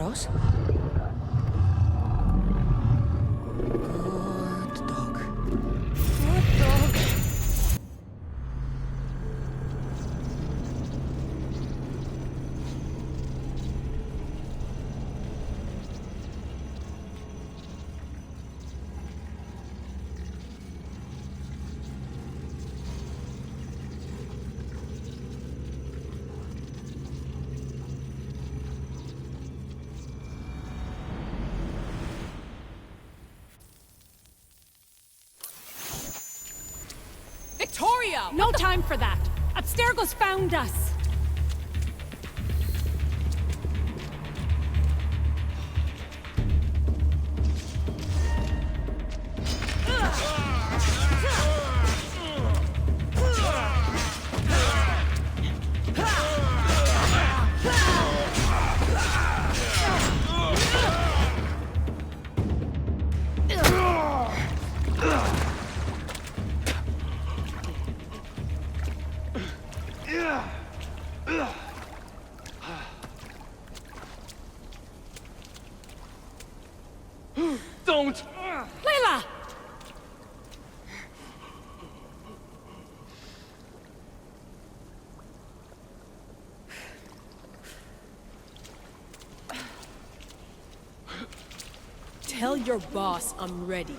chaos? Good dog. Good dog. Victoria! No time for that! Abstergo's found us! Don't! Layla! Tell your boss I'm ready.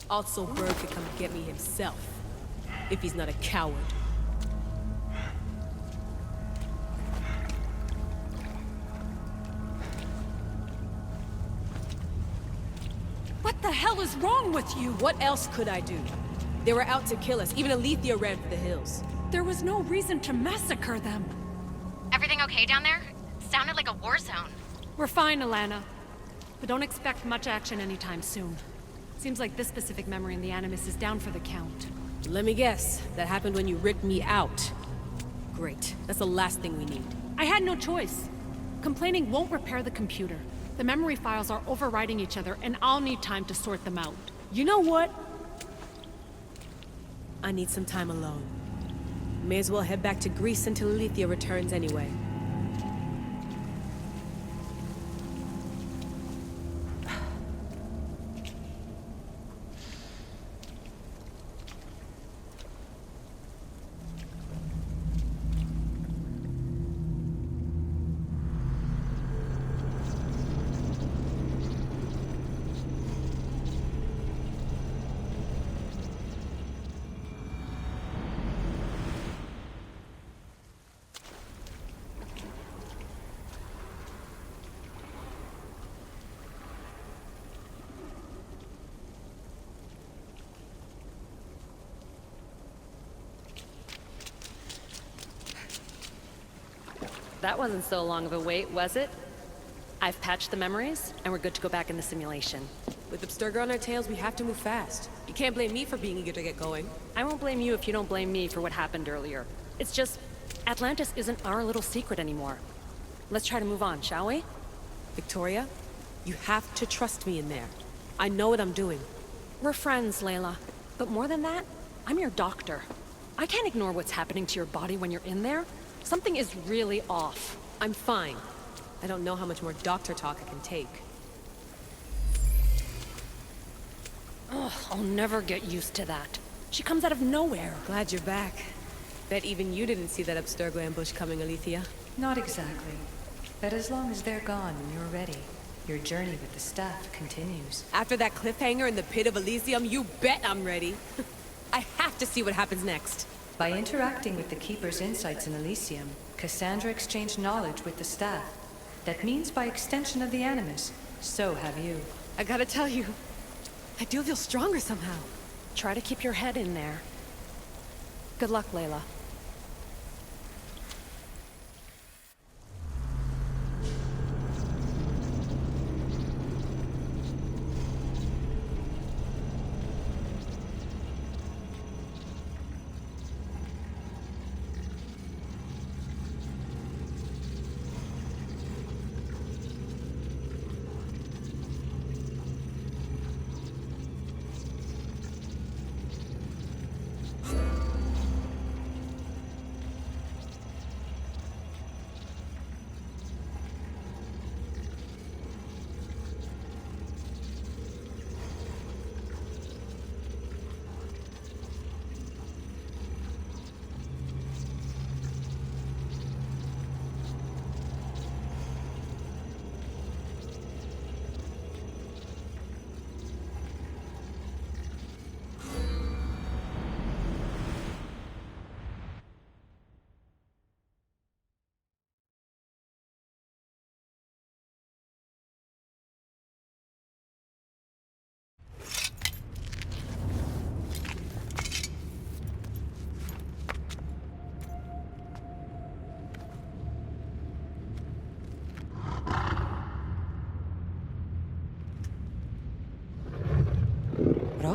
Also, Bird could come get me himself. If he's not a coward. What the hell is wrong with you? What else could I do? They were out to kill us. Even Alethea ran for the hills. There was no reason to massacre them. Everything okay down there? Sounded like a war zone. We're fine, Alana. But don't expect much action anytime soon. Seems like this specific memory in the Animus is down for the count. Let me guess. That happened when you ripped me out. Great. That's the last thing we need. I had no choice. Complaining won't repair the computer. The memory files are overriding each other, and I'll need time to sort them out. You know what? I need some time alone. May as well head back to Greece until Alethea returns anyway. That wasn't so long of a wait, was it? I've patched the memories, and we're good to go back in the simulation. With Abstergo on our tails, we have to move fast. You can't blame me for being eager to get going. I won't blame you if you don't blame me for what happened earlier. It's just, Atlantis isn't our little secret anymore. Let's try to move on, shall we? Victoria, you have to trust me in there. I know what I'm doing. We're friends, Layla. But more than that, I'm your doctor. I can't ignore what's happening to your body when you're in there. Something is really off. I'm fine. I don't know how much more doctor talk I can take. Ugh, I'll never get used to that. She comes out of nowhere. Glad you're back. Bet even you didn't see that Abstergo ambush coming, Alethea. Not exactly. But as long as they're gone and you're ready, your journey with the staff continues. After that cliffhanger in the pit of Elysium, you bet I'm ready. I have to see what happens next. By interacting with the Keeper's insights in Elysium, Cassandra exchanged knowledge with the staff. That means by extension of the Animus, so have you. I gotta tell you, I do feel stronger somehow. Try to keep your head in there. Good luck, Layla.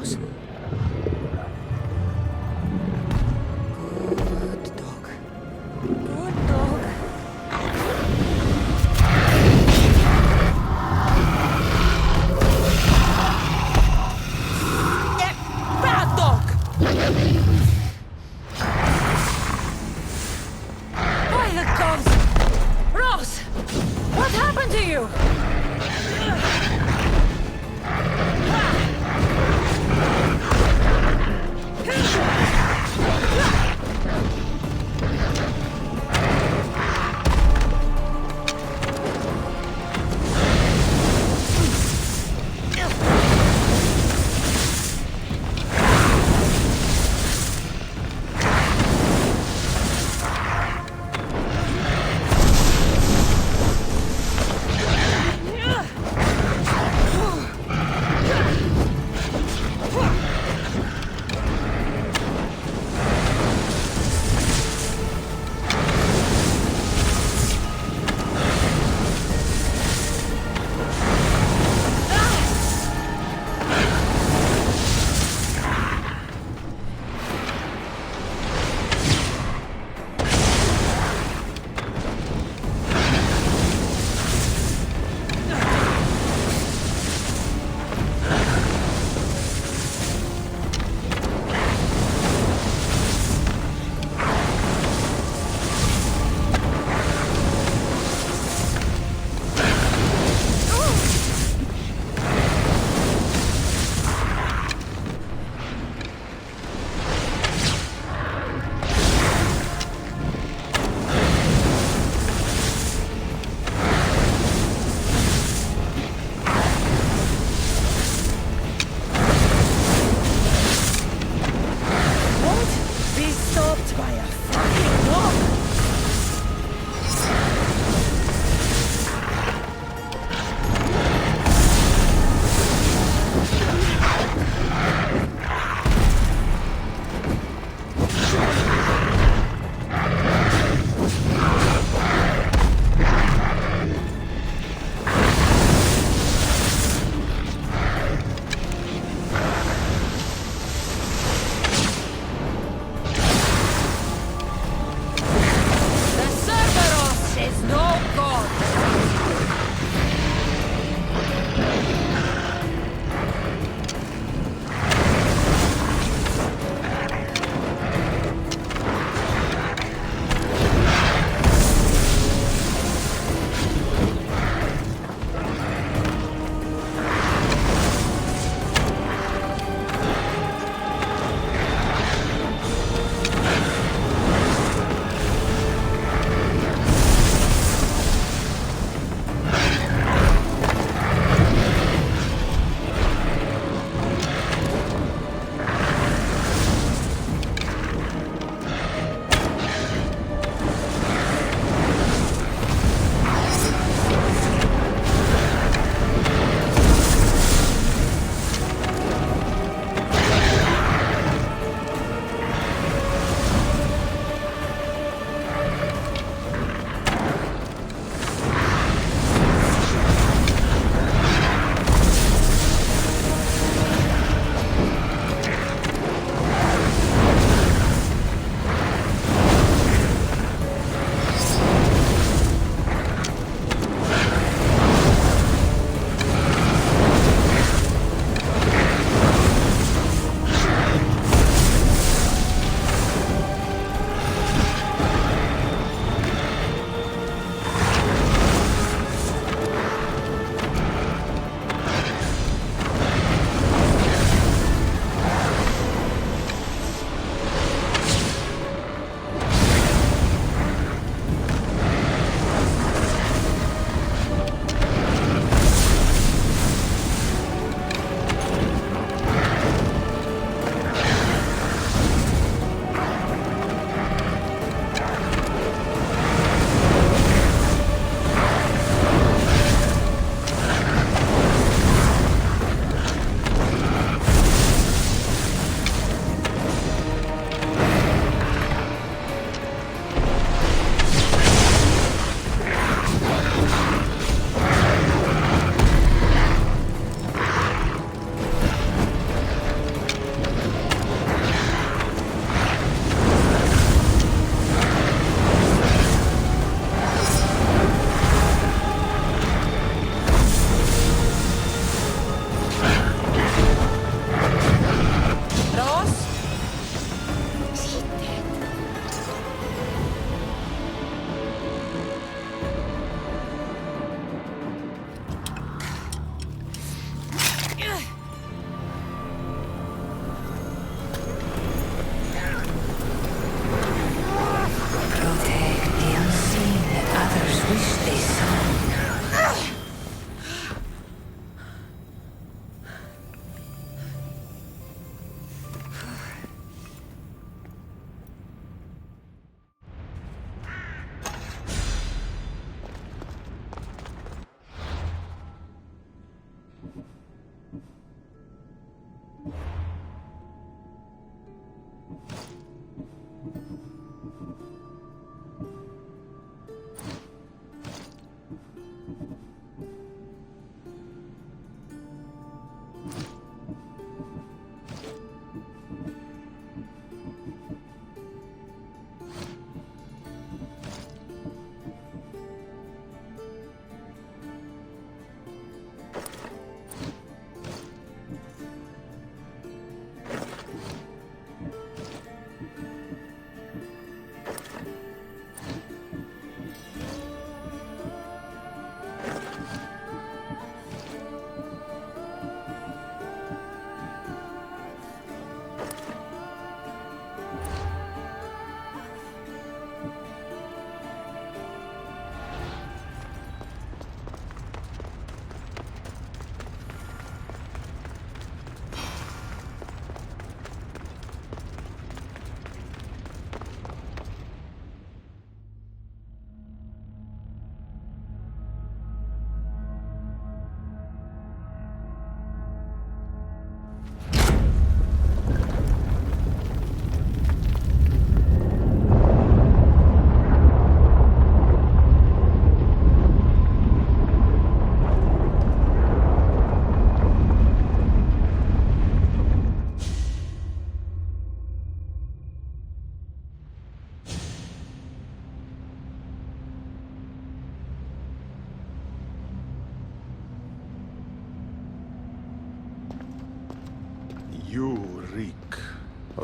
Ross? Good dog. Good dog. Bad dog! By the gods! Ross! What happened to you?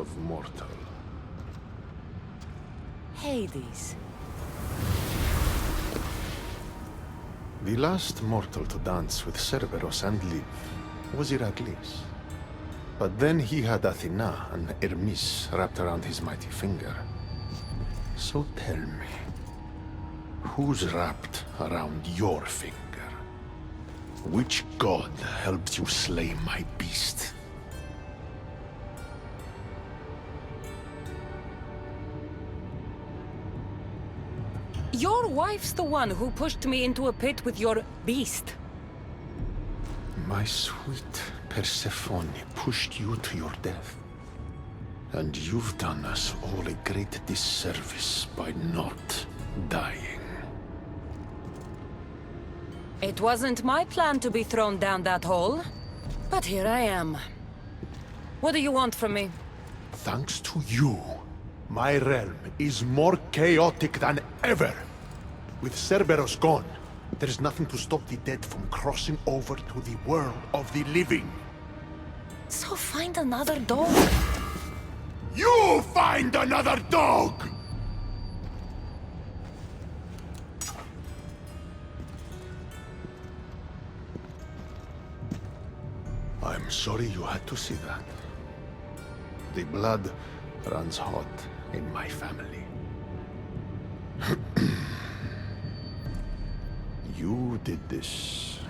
of mortal. Hades. The last mortal to dance with Cerberus and live was Heracles. But then he had Athena and Hermes wrapped around his mighty finger. So tell me, who's wrapped around your finger? Which god helped you slay my beast? Your wife's the one who pushed me into a pit with your beast. My sweet Persephone pushed you to your death. And you've done us all a great disservice by not dying. It wasn't my plan to be thrown down that hole, but here I am. What do you want from me? Thanks to you, my realm is more chaotic than ever. With Cerberus gone, there's nothing to stop the dead from crossing over to the world of the living. So find another dog. You find another dog! I'm sorry you had to see that. The blood runs hot in my family. You did this,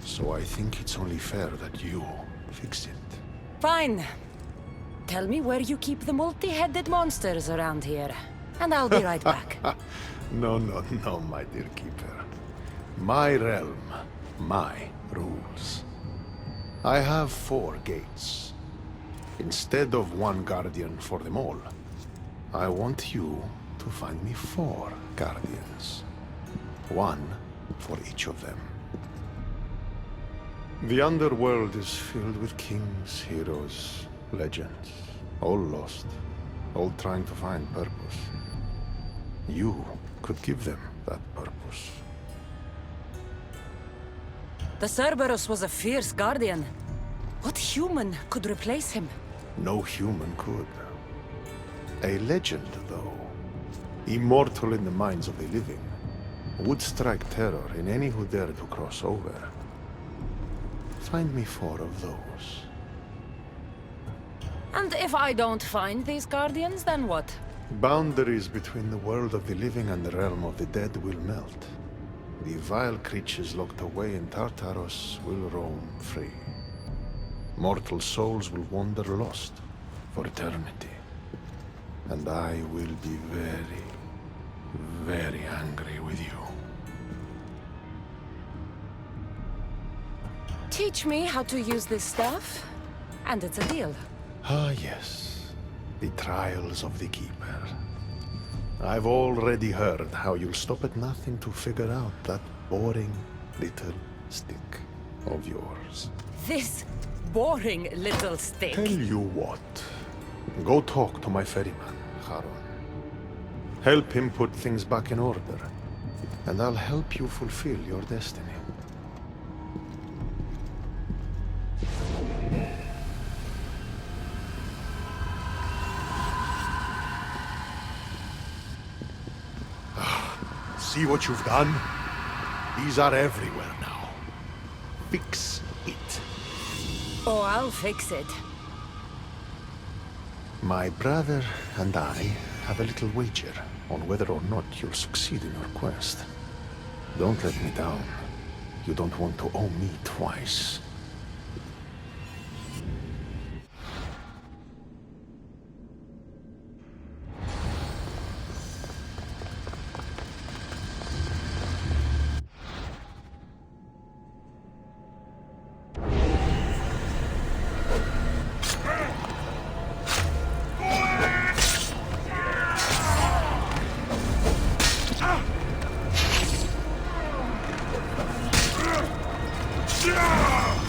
so I think it's only fair that you fix it. Fine. Tell me where you keep the multi-headed monsters around here, and I'll be right back. No, my dear keeper. My realm, my rules. I have 4 gates. Instead of 1 guardian for them all, I want you to find me 4 guardians. 1 for each of them. The underworld is filled with kings, heroes, legends, all lost, all trying to find purpose. You could give them that purpose. The Cerberus was a fierce guardian. What human could replace him? No human could. A legend, though, immortal in the minds of the living, would strike terror in any who dare to cross over. Find me 4 of those. And if I don't find these guardians, then what? Boundaries between the world of the living and the realm of the dead will melt. The vile creatures locked away in Tartaros will roam free. Mortal souls will wander lost for eternity. And I will be very, very angry with you. Teach me how to use this stuff, and it's a deal. Ah, yes. The trials of the Keeper. I've already heard how you'll stop at nothing to figure out that boring little stick of yours. This boring little stick. Tell you what. Go talk to my ferryman, Charon. Help him put things back in order. And I'll help you fulfill your destiny. See what you've done? These are everywhere now. Fix it. Oh, I'll fix it. My brother and I have a little wager on whether or not you'll succeed in your quest. Don't let me down. You don't want to owe me twice. Yeah!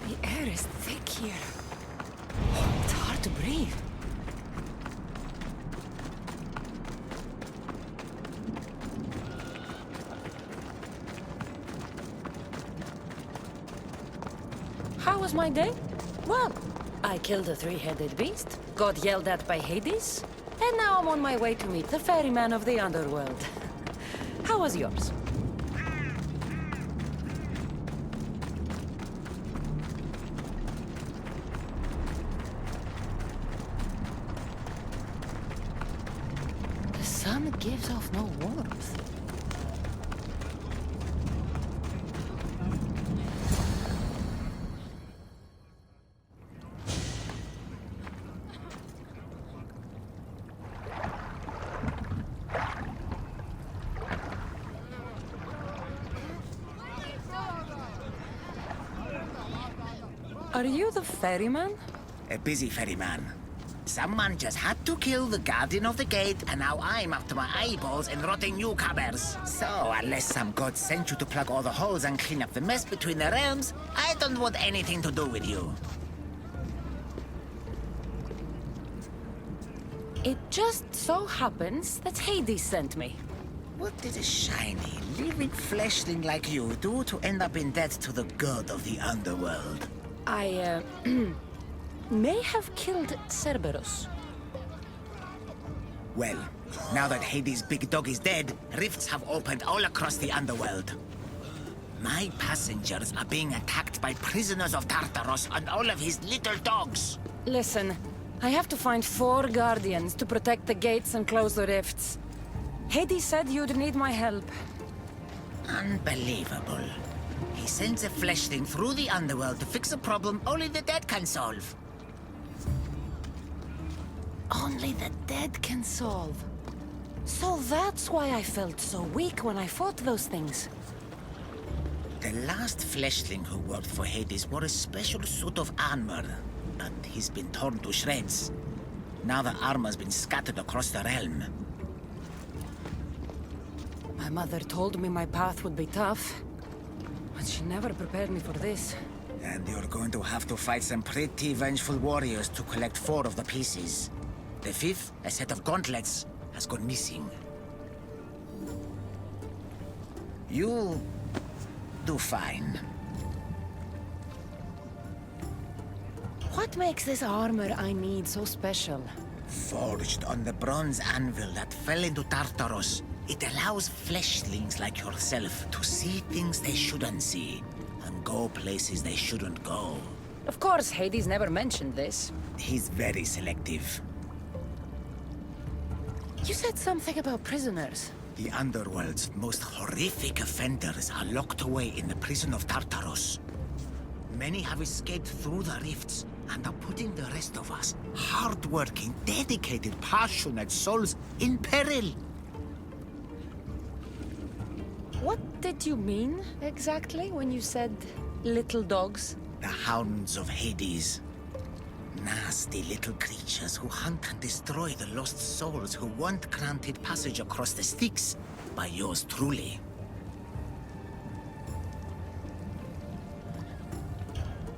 The air is thick here. It's hard to breathe. How was my day? Well, I killed a three-headed beast, got yelled at by Hades, and now I'm on my way to meet the ferryman of the underworld. How was yours? The sun gives off no warmth. Are you the ferryman? A busy ferryman. Someone just had to kill the guardian of the gate, and now I'm up to my eyeballs in rotting newcomers. So, unless some god sent you to plug all the holes and clean up the mess between the realms, I don't want anything to do with you. It just so happens that Hades sent me. What did a shiny, living fleshling like you do to end up in debt to the god of the underworld? I, may have killed Cerberus. Well, now that Hades' big dog is dead, rifts have opened all across the underworld. My passengers are being attacked by prisoners of Tartaros and all of his little dogs. Listen, I have to find 4 guardians to protect the gates and close the rifts. Hades said you'd need my help. Unbelievable. He sends a fleshling through the underworld to fix a problem only the dead can solve. Only the dead can solve. So that's why I felt so weak when I fought those things. The last fleshling who worked for Hades wore a special suit of armor, but he's been torn to shreds. Now the armor's been scattered across the realm. My mother told me my path would be tough, but she never prepared me for this. And you're going to have to fight some pretty vengeful warriors to collect 4 of the pieces. The 5th, a set of gauntlets, has gone missing. You'll do fine. What makes this armor I need so special? Forged on the bronze anvil that fell into Tartaros, it allows fleshlings like yourself to see things they shouldn't see, and go places they shouldn't go. Of course, Hades never mentioned this. He's very selective. You said something about prisoners. The underworld's most horrific offenders are locked away in the prison of Tartaros. Many have escaped through the rifts and are putting the rest of us, hard-working, dedicated, passionate souls, in peril. What did you mean, exactly, when you said little dogs? The Hounds of Hades. Nasty little creatures who hunt and destroy the lost souls who weren't granted passage across the Styx by yours truly.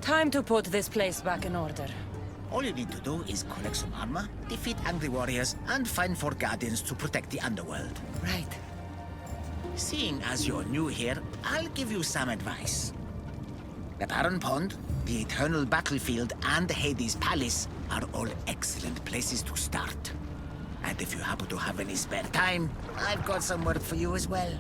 Time to put this place back in order. All you need to do is collect some armor, defeat angry warriors, and find 4 guardians to protect the underworld. Right. Seeing as you're new here, I'll give you some advice. The Barren Pond, the Eternal Battlefield, and the Hades Palace are all excellent places to start. And if you happen to have any spare time, I've got some work for you as well.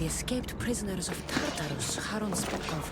the escaped prisoners of Tartarus Charon spoke of.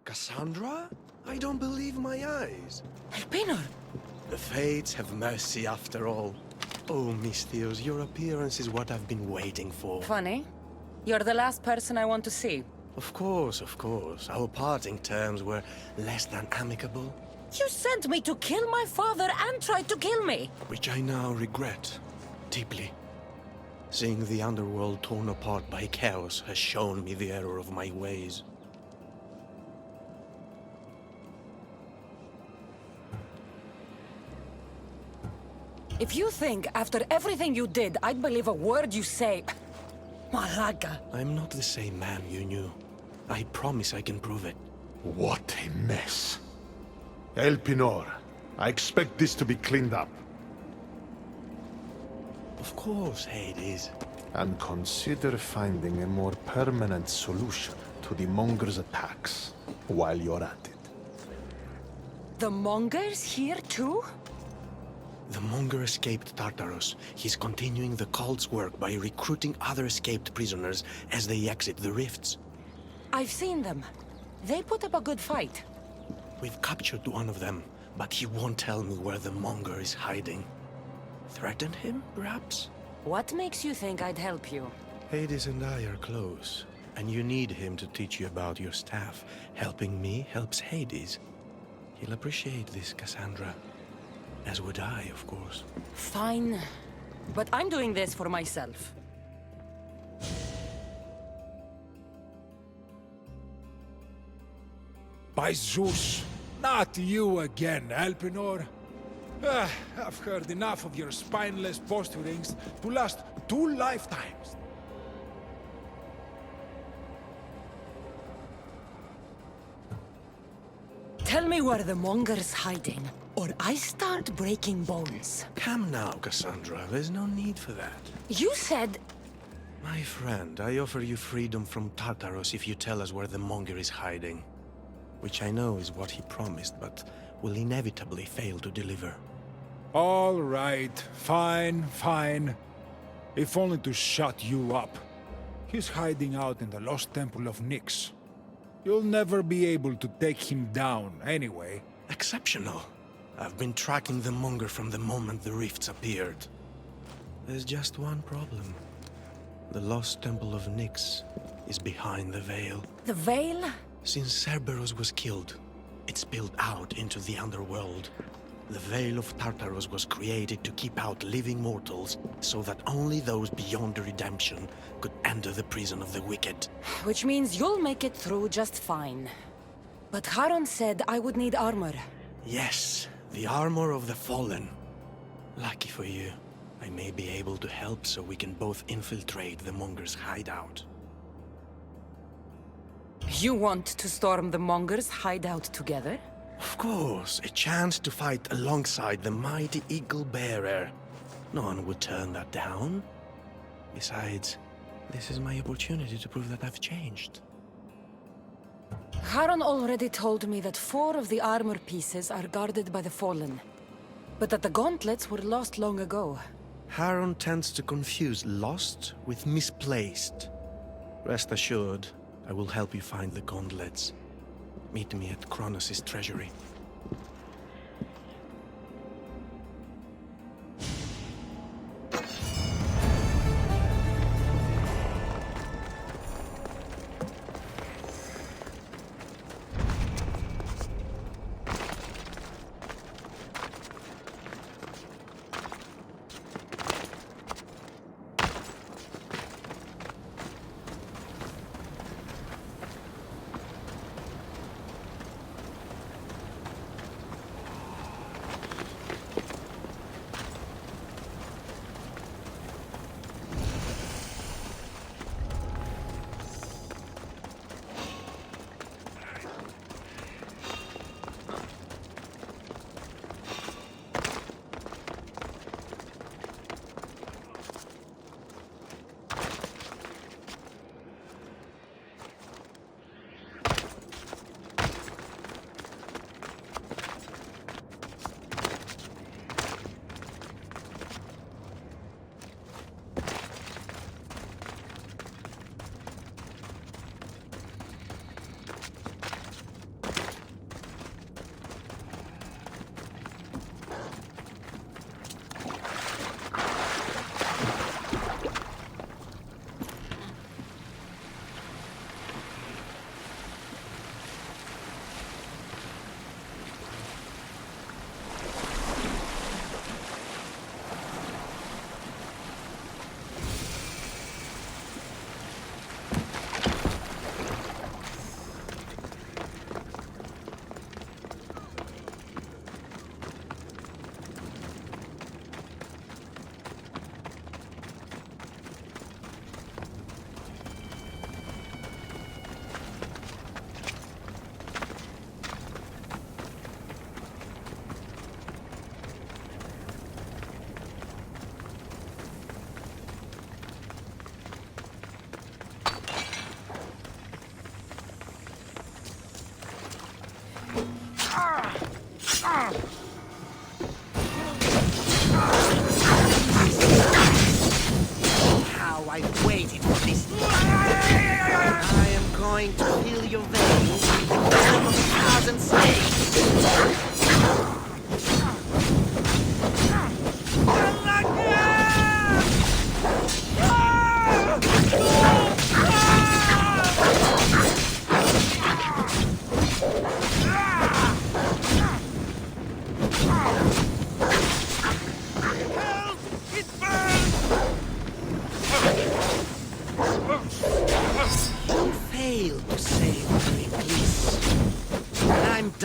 Cassandra? I don't believe my eyes. Elpenor! The fates have mercy after all. Oh, Miss Theos, your appearance is what I've been waiting for. Funny. You're the last person I want to see. Of course, of course. Our parting terms were less than amicable. You sent me to kill my father and tried to kill me! Which I now regret deeply. Seeing the underworld torn apart by chaos has shown me the error of my ways. If you think, after everything you did, I'd believe a word you say... Malaga. I'm not the same man you knew. I promise I can prove it. What a mess. Elpenor, I expect this to be cleaned up. Of course, Hades. And consider finding a more permanent solution to the Monger's attacks while you're at it. The Mongers here too? The Monger escaped Tartarus. He's continuing the cult's work by recruiting other escaped prisoners as they exit the rifts. I've seen them. They put up a good fight. We've captured one of them, but he won't tell me where the Monger is hiding. Threaten him, perhaps? What makes you think I'd help you? Hades and I are close, and you need him to teach you about your staff. Helping me helps Hades. He'll appreciate this, Cassandra. As would I, of course. Fine. But I'm doing this for myself. By Zeus, not you again, Elpenor. I've heard enough of your spineless posturings to last 2 lifetimes. Tell me where the Monger's hiding, or I start breaking bones. Come now, Cassandra. There's no need for that. You said... My friend, I offer you freedom from Tartarus if you tell us where the Monger is hiding. Which I know is what he promised, but will inevitably fail to deliver. All right, fine. If only to shut you up. He's hiding out in the lost temple of Nyx. You'll never be able to take him down, anyway. Exceptional. I've been tracking the Monger from the moment the rifts appeared. There's just one problem. The lost temple of Nyx is behind the veil. The veil? Since Cerberus was killed, it spilled out into the underworld. The Veil of Tartarus was created to keep out living mortals, so that only those beyond redemption could enter the prison of the wicked. Which means you'll make it through just fine. But Charon said I would need armor. Yes, the armor of the fallen. Lucky for you, I may be able to help so we can both infiltrate the Monger's hideout. You want to storm the Monger's hideout together? Of course, a chance to fight alongside the mighty Eagle-Bearer. No one would turn that down. Besides, this is my opportunity to prove that I've changed. Charon already told me that 4 of the armor pieces are guarded by the Fallen, but that the gauntlets were lost long ago. Charon tends to confuse lost with misplaced. Rest assured, I will help you find the gauntlets. Meet me at Kronos' treasury.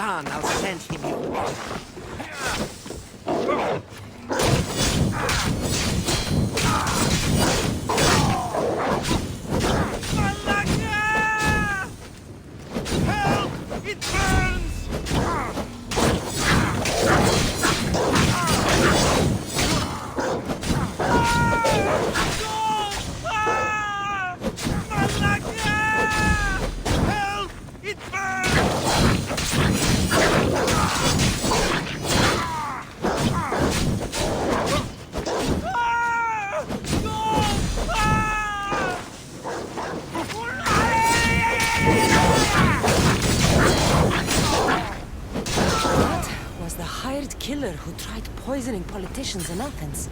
done, I'll send him your way. Help! It burns! Help! It burns! That was the hired killer who tried poisoning politicians in Athens.